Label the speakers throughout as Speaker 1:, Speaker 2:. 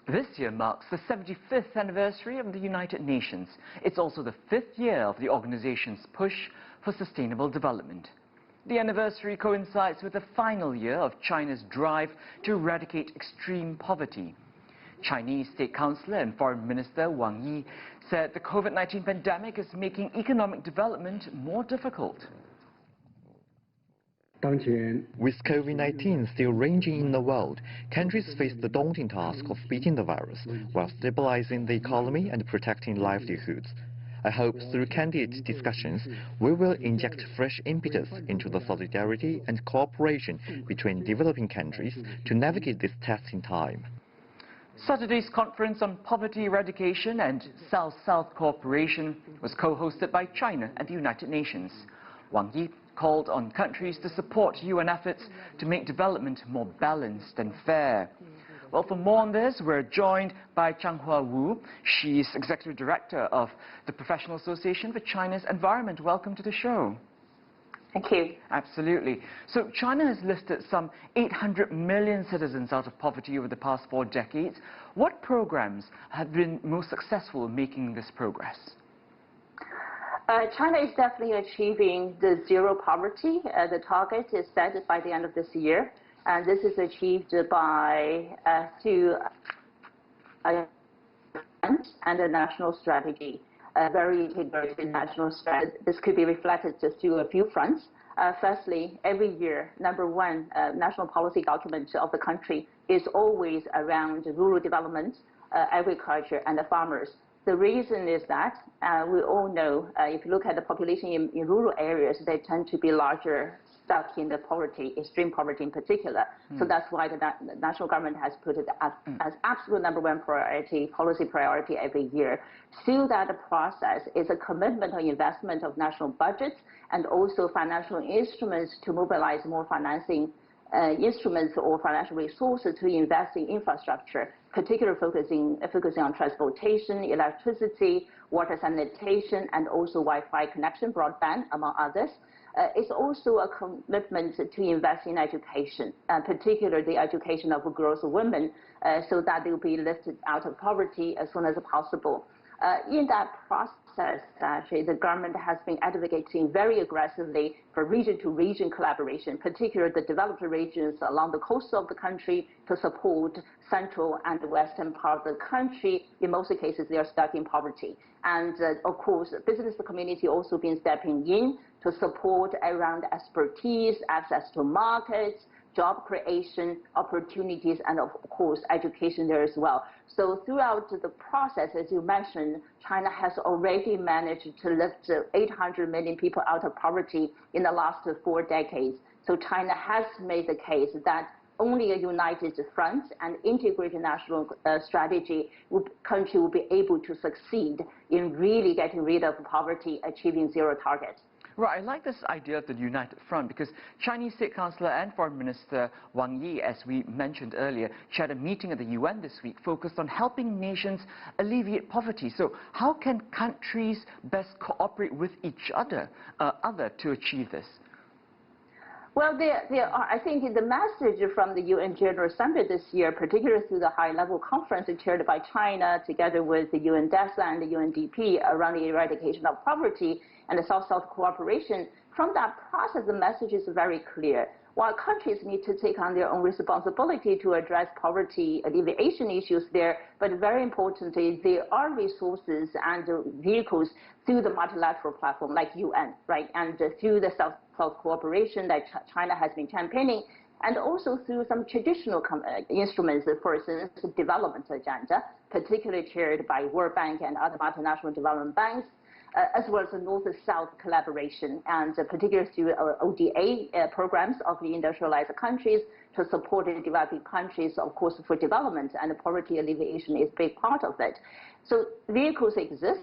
Speaker 1: This year marks the 75th anniversary of the United Nations. It's also the 5th year of the organization's push for sustainable development. The anniversary coincides with the final year of China's drive to eradicate extreme poverty. Chinese State Councillor and Foreign Minister Wang Yi said the COVID-19 pandemic is making economic development more difficult.
Speaker 2: With COVID-19 still raging in the world, countries face the daunting task of beating the virus while stabilizing the economy and protecting livelihoods. I hope through candid discussions, we will inject fresh impetus into the solidarity and cooperation between developing countries to navigate this testing time.
Speaker 1: Saturday's conference on poverty eradication and South-South cooperation was co-hosted by China and the United Nations. Wang Yi called on countries to support UN efforts to make development more balanced and fair. Well, for more on this, we're joined by Changhua Wu. She's Executive Director of the Professional Association for China's Environment. Welcome to the show.
Speaker 3: Thank you.
Speaker 1: Absolutely. So China has lifted some 800 million citizens out of poverty over the past 4 decades. What programs have been most successful in making this progress?
Speaker 3: China is definitely achieving the zero poverty. The target is set by the end of this year, and this is achieved by through a and a national strategy, a very integrated national strategy. This could be reflected just through a few fronts. Firstly, every year, #1 national policy document of the country is always around rural development, agriculture, and the farmers. The reason is that we all know if you look at the population in rural areas, they tend to be larger, stuck in the poverty, extreme poverty in particular. So that's why the national government has put it as absolute #1 priority, policy priority every year. Through that process is a commitment on investment of national budgets and also financial instruments to mobilize more financing instruments or financial resources to invest in infrastructure, particularly focusing on transportation, electricity, water sanitation, and also Wi-Fi connection, broadband, among others. It's also a commitment to invest in education, particularly the education of girls and women, so that they will be lifted out of poverty as soon as possible. In that process, actually, the government has been advocating very aggressively for region-to-region collaboration, particularly the developed regions along the coast of the country to support central and western part of the country. In most cases, they are stuck in poverty. And of course, business community also been stepping in to support around expertise, access to markets, job creation, opportunities, and of course, education there as well. So throughout the process, as you mentioned, China has already managed to lift 800 million people out of poverty in the last 4 decades. So China has made the case that only a united front and integrated national strategy country will be able to succeed in really getting rid of poverty, achieving zero target.
Speaker 1: Right, I like this idea of the united front because Chinese State Councillor and Foreign Minister Wang Yi, as we mentioned earlier, chaired a meeting at the UN this week focused on helping nations alleviate poverty. So how can countries best cooperate with each other to achieve this?
Speaker 3: Well, I think the message from the UN General Assembly this year, particularly through the high-level conference chaired by China together with the UNDESA and the UNDP around the eradication of poverty and the South-South cooperation, from that process, the message is very clear. While countries need to take on their own responsibility to address poverty alleviation issues there, but very importantly, there are resources and vehicles through the multilateral platform like UN, right, and through the South-South cooperation that China has been championing, and also through some traditional instruments, for instance, the development agenda, particularly chaired by World Bank and other multinational development banks, as well as the North-South collaboration, and particularly through ODA programs of the industrialized countries to support the developing countries, of course, for development, and poverty alleviation is a big part of it. So vehicles exist,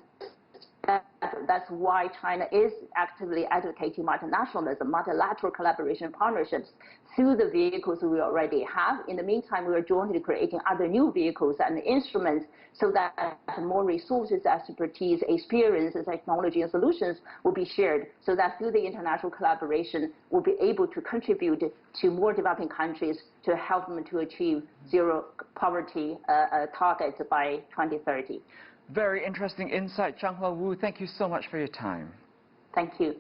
Speaker 3: That's why China is actively advocating multinationalism, multilateral collaboration partnerships through the vehicles we already have. In the meantime, we are jointly creating other new vehicles and instruments so that more resources, expertise, experiences, technology, and solutions will be shared, so that through the international collaboration, we'll be able to contribute to more developing countries to help them to achieve zero poverty target by 2030.
Speaker 1: Very interesting insight, Changhua Wu. Thank you so much for your time.
Speaker 3: Thank you.